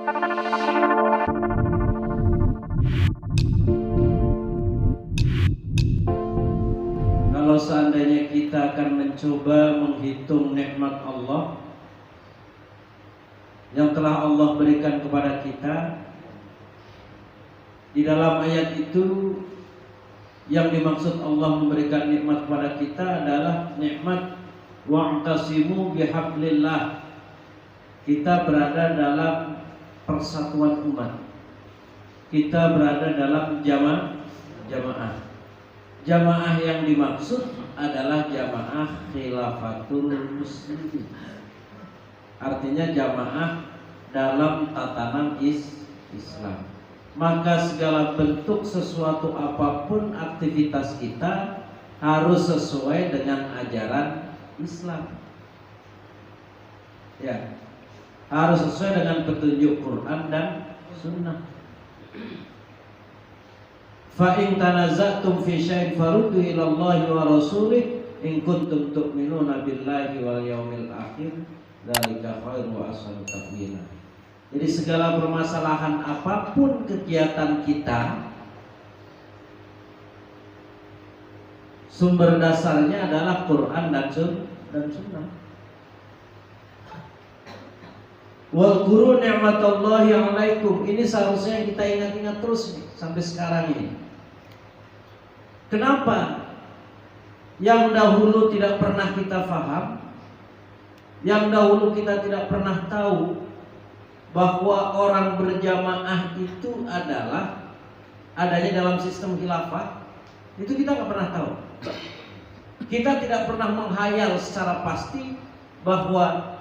Kalau seandainya kita akan mencoba menghitung nikmat Allah yang telah Allah berikan kepada kita, di dalam ayat itu yang dimaksud Allah memberikan nikmat kepada kita adalah nikmat wa'tasimu bihablillah. Kita berada dalam persatuan umat. Kita berada dalam jamaah. Jamaah yang dimaksud adalah jamaah khilafatul muslimin. Artinya jamaah dalam tatanan Islam. Maka segala bentuk sesuatu apapun aktivitas kita harus sesuai dengan ajaran Islam. Ya, harus sesuai dengan petunjuk Quran dan Sunnah. Fa in tanaza'tum fi syai'in faruddu ila Allahi wa rasulih in kuntum tu'minuna billahi wal yaumil akhir dzalika khairu wa ahsanu ta'wila. Jadi segala permasalahan apapun kegiatan kita, sumber dasarnya adalah Quran dan Sunnah. Wal quru ni'matallahi 'alaikum. Ini seharusnya kita ingat-ingat terus nih, sampai sekarang ini. Kenapa yang dahulu tidak pernah kita faham, yang dahulu kita tidak pernah tahu bahwa orang berjamaah itu adalah adanya dalam sistem khilafah, itu kita nggak pernah tahu. Kita tidak pernah menghayal secara pasti bahwa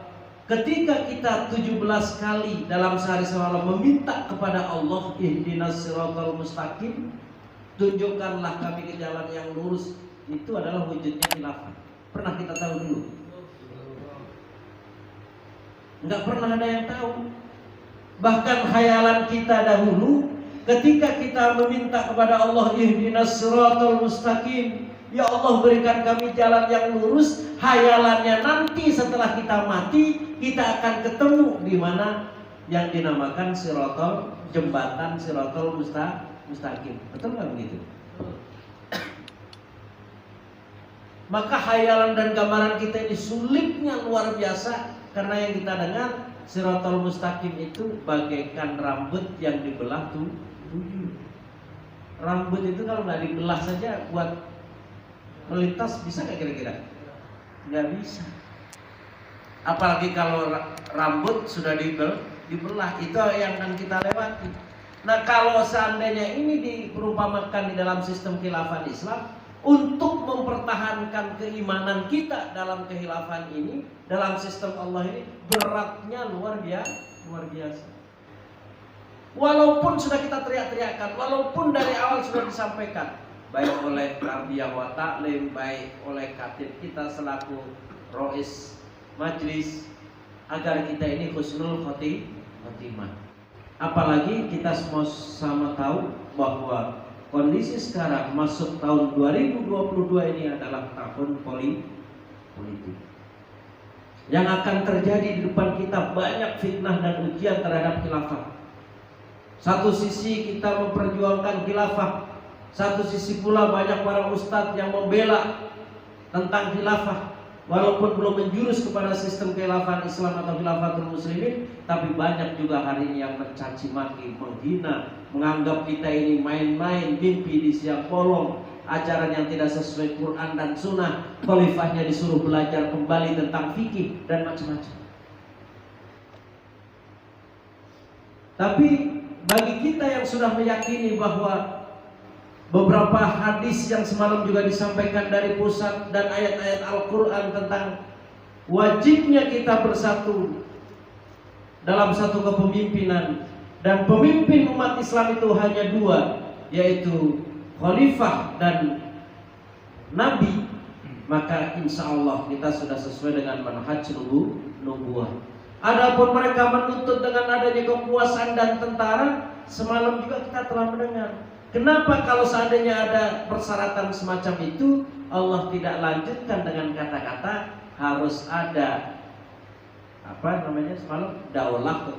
ketika kita 17 kali dalam sehari semalam meminta kepada Allah, ihdinas siratal mustaqim, tunjukkanlah kami ke jalan yang lurus, itu adalah wujudnya khilafah. Pernah kita tahu dulu? Enggak pernah ada yang tahu. Bahkan khayalan kita dahulu ketika kita meminta kepada Allah, ihdinas siratal mustaqim, ya Allah berikan kami jalan yang lurus, khayalannya nanti setelah kita mati kita akan ketemu di mana yang dinamakan siratal, jembatan siratal mustaqim. Betul nggak begitu? Maka khayalan dan gambaran kita ini sulitnya luar biasa, karena yang kita dengar siratal mustaqim itu bagaikan rambut yang dibelah tujuh. Rambut itu kalau nggak dibelah saja buat melintas bisa nggak kira-kira? Nggak bisa. Apalagi kalau rambut sudah dibelah, itu yang akan kita lewati. Nah, kalau seandainya ini diperumpamakan di dalam sistem khilafah Islam, untuk mempertahankan keimanan kita dalam kekhilafan ini, dalam sistem Allah ini, beratnya luar biasa. Walaupun sudah kita teriak-teriakan, walaupun dari awal sudah disampaikan, baik oleh tarbiyah wa ta'lim, baik oleh khatib kita selaku rois majlis, agar kita ini husnul khotimah. Apalagi kita semua sama tahu bahwa kondisi sekarang masuk tahun 2022 ini adalah tahun politik. Yang akan terjadi di depan kita banyak fitnah dan ujian terhadap khilafah. Satu sisi kita memperjuangkan khilafah, satu sisi pula banyak para ustadz yang membela tentang khilafah. Walaupun belum menjurus kepada sistem khilafah Islam atau khilafatul muslimin, tapi banyak juga hari ini yang mencaci maki, menghina, menganggap kita ini main-main, mimpi di siang bolong, ajaran yang tidak sesuai Quran dan Sunnah, khalifahnya disuruh belajar kembali tentang fikih dan macam-macam. Tapi bagi kita yang sudah meyakini bahwa beberapa hadis yang semalam juga disampaikan dari pusat dan ayat-ayat Al-Quran tentang wajibnya kita bersatu dalam satu kepemimpinan, dan pemimpin umat Islam itu hanya dua, yaitu khalifah dan nabi, maka insya Allah kita sudah sesuai dengan manhaj nubuwah. Adapun mereka menuntut dengan adanya kekuasaan dan tentara, semalam juga kita telah mendengar. Kenapa kalau seandainya ada persyaratan semacam itu, Allah tidak lanjutkan dengan kata-kata harus ada semalam daulah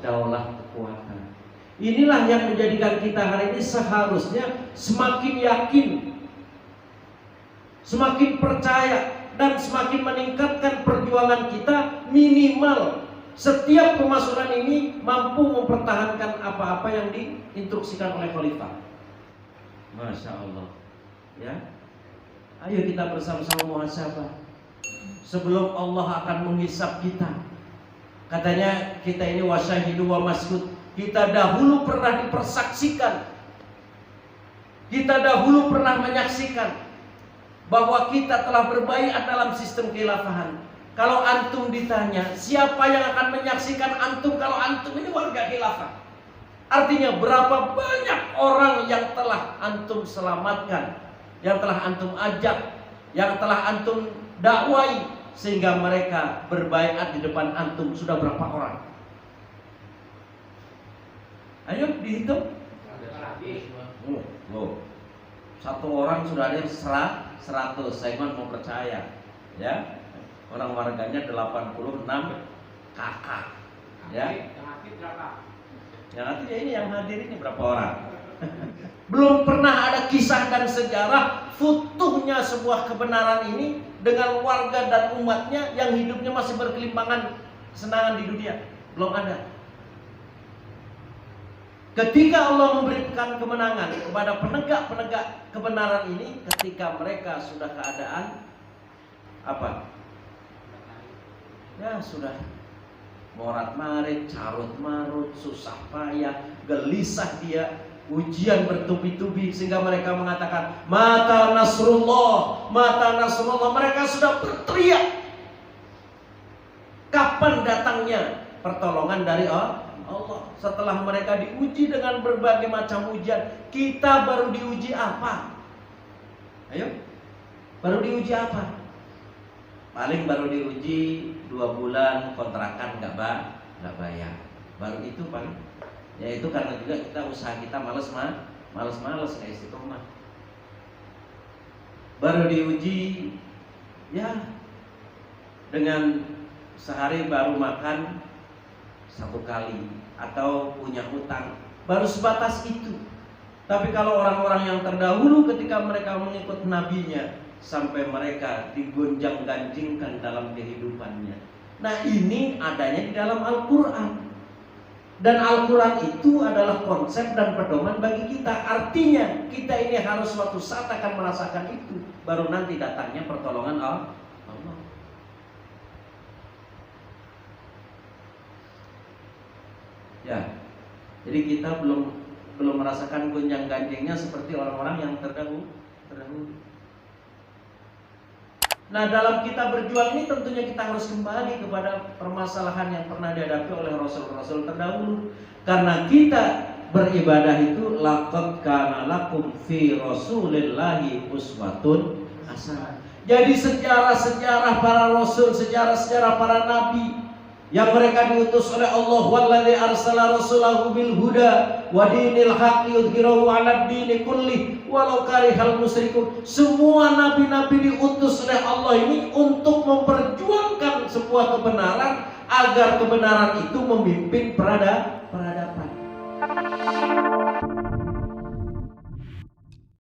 daulah kekuatan. Inilah yang menjadikan kita hari ini seharusnya semakin yakin, semakin percaya, dan semakin meningkatkan perjuangan kita. Minimal setiap pemasukan ini mampu mempertahankan apa-apa yang diinstruksikan oleh khalifah. Masya Allah. Ya, ayo kita bersama-sama muhasabah sebelum Allah akan menghisab kita. Katanya kita ini wasyahidu wa masjud. Kita dahulu pernah dipersaksikan, kita dahulu pernah menyaksikan bahwa kita telah berbaiat dalam sistem khilafahan. Kalau antum ditanya siapa yang akan menyaksikan antum kalau antum ini warga khilafah, artinya berapa banyak orang yang telah antum selamatkan, yang telah antum ajak, yang telah antum dakwai sehingga mereka berbaiat di depan antum, sudah berapa orang? Ayo dihitung. Satu orang sudah ada 100. Saya mau percaya, ya. Orang warganya 86 kakak. Ya. Yang nanti ini yang hadir ini berapa orang? Belum pernah ada kisah dan sejarah futuhnya sebuah kebenaran ini dengan warga dan umatnya yang hidupnya masih berkelimpangan kesenangan di dunia. Belum ada. Ketika Allah memberikan kemenangan kepada penegak-penegak kebenaran ini, ketika mereka sudah keadaan apa? Ya sudah morat-marit, carut-marut, susah payah, gelisah dia, ujian bertubi-tubi sehingga mereka mengatakan mata nasrullah, mata nasrullah. Mereka sudah berteriak, kapan datangnya pertolongan dari Allah? Setelah mereka diuji dengan berbagai macam ujian, kita baru diuji apa? Ayo, baru diuji apa? Paling baru diuji 2 bulan kontrakan nggak bayar. Baru itu paling. Ya itu karena juga kita usaha kita males kayak istiqomah. Baru diuji ya dengan sehari baru makan 1 kali atau punya hutang, baru sebatas itu. Tapi kalau orang-orang yang terdahulu ketika mereka mengikut nabinya sampai mereka digonjang-ganjingkan dalam kehidupannya. Nah ini adanya di dalam Al-Quran. Dan Al-Quran itu adalah konsep dan pedoman bagi kita. Artinya kita ini harus suatu saat akan merasakan itu, baru nanti datangnya pertolongan Allah. Ya, jadi kita belum merasakan gonjang-ganjingnya seperti orang-orang yang terdahulu. Nah, dalam kita berjuang ini tentunya kita harus kembali kepada permasalahan yang pernah dihadapi oleh rasul-rasul terdahulu. Karena kita beribadah itu laqad kana lakum fi rasulillahi uswatun hasanah. Jadi sejarah-sejarah para rasul, sejarah-sejarah para nabi yang mereka diutus oleh Allah, walladzi arsala rasulahu bil huda wa dinil haqqi yudhhirahu 'alad dini kulli walau karihal musyrikun. Semua nabi-nabi diutus oleh Allah ini untuk memperjuangkan sebuah kebenaran agar kebenaran itu memimpin peradaban.